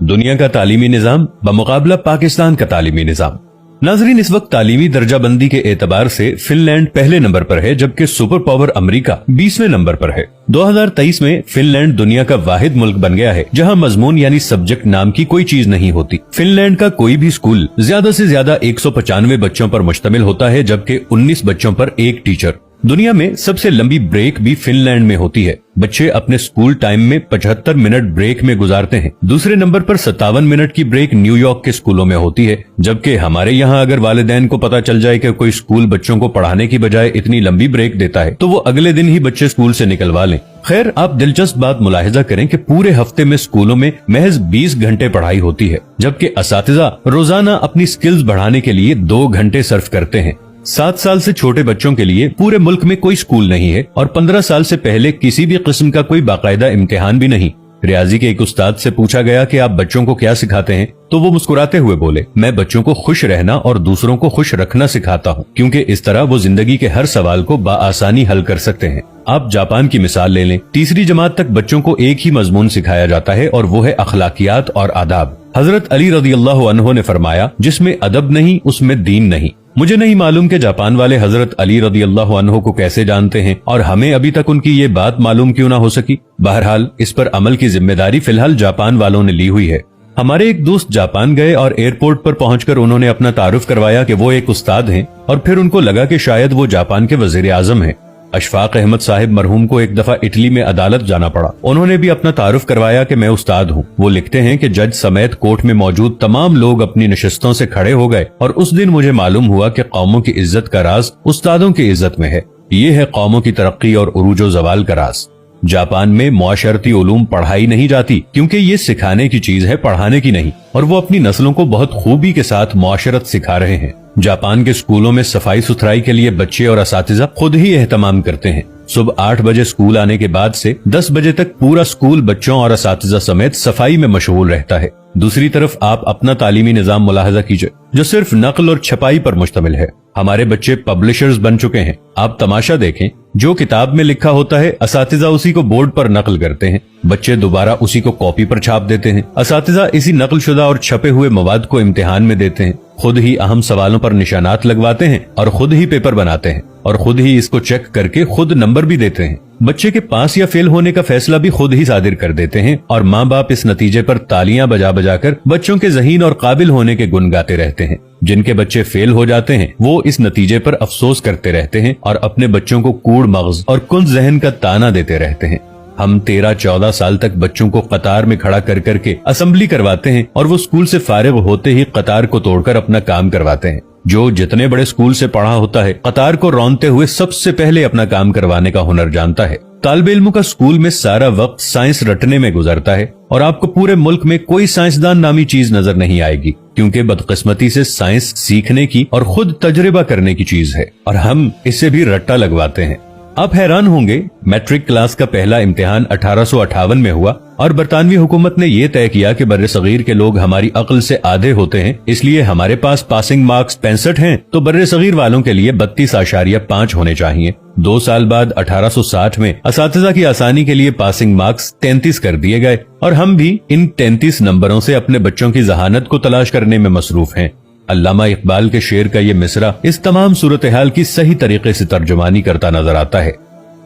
दुनिया का तालीमी निजाम बमुकाबला पाकिस्तान का तालीमी निजाम। नाजरीन, इस वक्त तालीमी दर्जाबंदी के एतबार से फिनलैंड पहले नंबर पर है, जबकि सुपर पावर अमेरिका 20वें नंबर पर है। 2023 में फिनलैंड दुनिया का वाहिद मुल्क बन गया है जहां मजमून यानी सब्जेक्ट नाम की कोई चीज नहीं होती। फिनलैंड का कोई भी स्कूल ज्यादा से ज्यादा 195 बच्चों पर मुश्तमिल होता है, जबकि 19 बच्चों पर एक टीचर। दुनिया में सबसे लंबी ब्रेक भी फिनलैंड में होती है। बच्चे अपने स्कूल टाइम में 75 मिनट ब्रेक में गुजारते हैं। दूसरे नंबर पर 57 मिनट की ब्रेक न्यूयॉर्क के स्कूलों में होती है, जबकि हमारे यहाँ अगर वालिदैन को पता चल जाए कि कोई स्कूल बच्चों को पढ़ाने की बजाय इतनी लंबी ब्रेक देता है तो वो अगले दिन ही बच्चे स्कूल से निकलवा लें। खैर, आप दिलचस्प बात मुलाहिजा करें कि पूरे हफ्ते में स्कूलों में महज 20 घंटे पढ़ाई होती है, जबकि असातिज़ा रोजाना अपनी स्किल्स बढ़ाने के लिए 2 घंटे सर्फ करते हैं। 7 साल से छोटे बच्चों के लिए पूरे मुल्क में कोई स्कूल नहीं है और 15 साल से पहले किसी भी किस्म का कोई बाकायदा इम्तिहान भी नहीं। रियाजी के एक उस्ताद से पूछा गया कि आप बच्चों को क्या सिखाते हैं, तो वो मुस्कुराते हुए बोले, मैं बच्चों को खुश रहना और दूसरों को खुश रखना सिखाता हूँ, क्योंकि इस तरह वो जिंदगी के हर सवाल को बाआसानी हल कर सकते हैं। आप जापान की मिसाल ले लें। तीसरी जमात तक बच्चों को एक ही मजमून सिखाया जाता है और वो है अखलाकियात और आदाब। हजरत अली रज़ियल्लाहु अन्हु ने फरमाया, जिसमें अदब नहीं उसमें दीन नहीं। मुझे नहीं मालूम कि जापान वाले हजरत अली रज़ियल्लाहु अन्हु को कैसे जानते हैं और हमें अभी तक उनकी ये बात मालूम क्यों ना हो सकी। बहरहाल, इस पर अमल की जिम्मेदारी फिलहाल जापान वालों ने ली हुई है। हमारे एक दोस्त जापान गए और एयरपोर्ट पर पहुंचकर उन्होंने अपना तारुफ करवाया कि वो एक उस्ताद हैं, और फिर उनको लगा कि शायद वो जापान के वजीर आजम हैं। अशफाक अहमद साहिब मरहूम को एक दफा इटली में अदालत जाना पड़ा। उन्होंने भी अपना तारुफ करवाया कि मैं उस्ताद हूँ। वो लिखते हैं कि जज समेत कोर्ट में मौजूद तमाम लोग अपनी नशिस्तों से खड़े हो गए और उस दिन मुझे मालूम हुआ कि कौमों की इज्जत का राज उस्तादों की इज्जत में है। ये है कौमों की तरक्की और उरूजो जवाल का राज। जापान में मुआशरती उलूम पढ़ाई नहीं जाती, क्योंकि ये सिखाने की चीज है, पढ़ाने की नहीं, और वो अपनी नस्लों को बहुत खूबी के साथ मुआशरत सिखा रहे हैं। जापान के स्कूलों में सफाई सुथराई के लिए बच्चे और असातिज़ा खुद ही एहतमाम करते हैं। सुबह 8 बजे स्कूल आने के बाद से 10 बजे तक पूरा स्कूल बच्चों और असातिज़ा समेत सफाई में मशगूल रहता है। दूसरी तरफ आप अपना तालीमी निजाम मुलाहजा कीजिए, जो सिर्फ नकल और छपाई पर मुश्तमिल है। हमारे बच्चे पब्लिशर्स बन चुके हैं। आप तमाशा देखें, जो किताब में लिखा होता है असातिज़ा उसी को बोर्ड पर नकल करते हैं, बच्चे दोबारा उसी को कॉपी पर छाप देते हैं। असातिज़ा इसी नकलशुदा और छपे हुए मवाद को इम्तिहान में देते हैं, खुद ही अहम सवालों पर निशानात लगवाते हैं और खुद ही पेपर बनाते हैं और खुद ही इसको चेक करके खुद नंबर भी देते हैं। बच्चे के पास या फेल होने का फैसला भी खुद ही सादिर कर देते हैं और माँ बाप इस नतीजे पर तालियां बजा बजा कर बच्चों के ज़हीन और काबिल होने के गुण गाते रहते हैं। जिनके बच्चे फेल हो जाते हैं वो इस नतीजे पर अफसोस करते रहते हैं और अपने बच्चों को कूड़ मगज और कुंद जहन का ताना देते रहते हैं। हम 13-14 साल तक बच्चों को कतार में खड़ा कर करके असेंबली करवाते हैं और वो स्कूल से फारिग होते ही कतार को तोड़कर अपना काम करवाते हैं। जो जितने बड़े स्कूल से पढ़ा होता है, कतार को रौंदते हुए सबसे पहले अपना काम करवाने का हुनर जानता है। तालिबे इल्मों का स्कूल में सारा वक्त साइंस रटने में गुजरता है और आपको पूरे मुल्क में कोई साइंसदान नामी चीज नजर नहीं आएगी, क्योंकि बदकिस्मती से साइंस सीखने की और खुद तजर्बा करने की चीज है और हम इससे भी रट्टा लगवाते हैं। आप हैरान होंगे, मैट्रिक क्लास का पहला इम्तिहान 1858 में हुआ और बरतानवी हुकूमत ने यह तय किया कि बर्रे सगीर के लोग हमारी अक्ल से आधे होते हैं, इसलिए हमारे पास पासिंग मार्क्स 65 हैं, तो बर्रे सगीर वालों के लिए 32.5 होने चाहिए। 2 साल बाद 1860 में असातिज़ा की आसानी के लिए पासिंग मार्क्स 33 कर दिए गए और हम भी इन 33 नंबरों से अपने बच्चों की जहानत को तलाश करने में मसरूफ हैं। अल्लामा इकबाल के शेर का ये मिसरा इस तमाम सूरत हाल की सही तरीके से तर्जुमानी करता नजर आता है।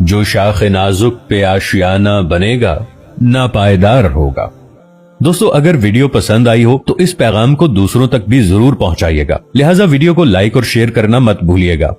जो शाख नाजुक पे आशियाना बनेगा, ना पायदार होगा। दोस्तों, अगर वीडियो पसंद आई हो तो इस पैगाम को दूसरों तक भी जरूर पहुंचाइएगा। लिहाजा वीडियो को लाइक और शेयर करना मत भूलिएगा।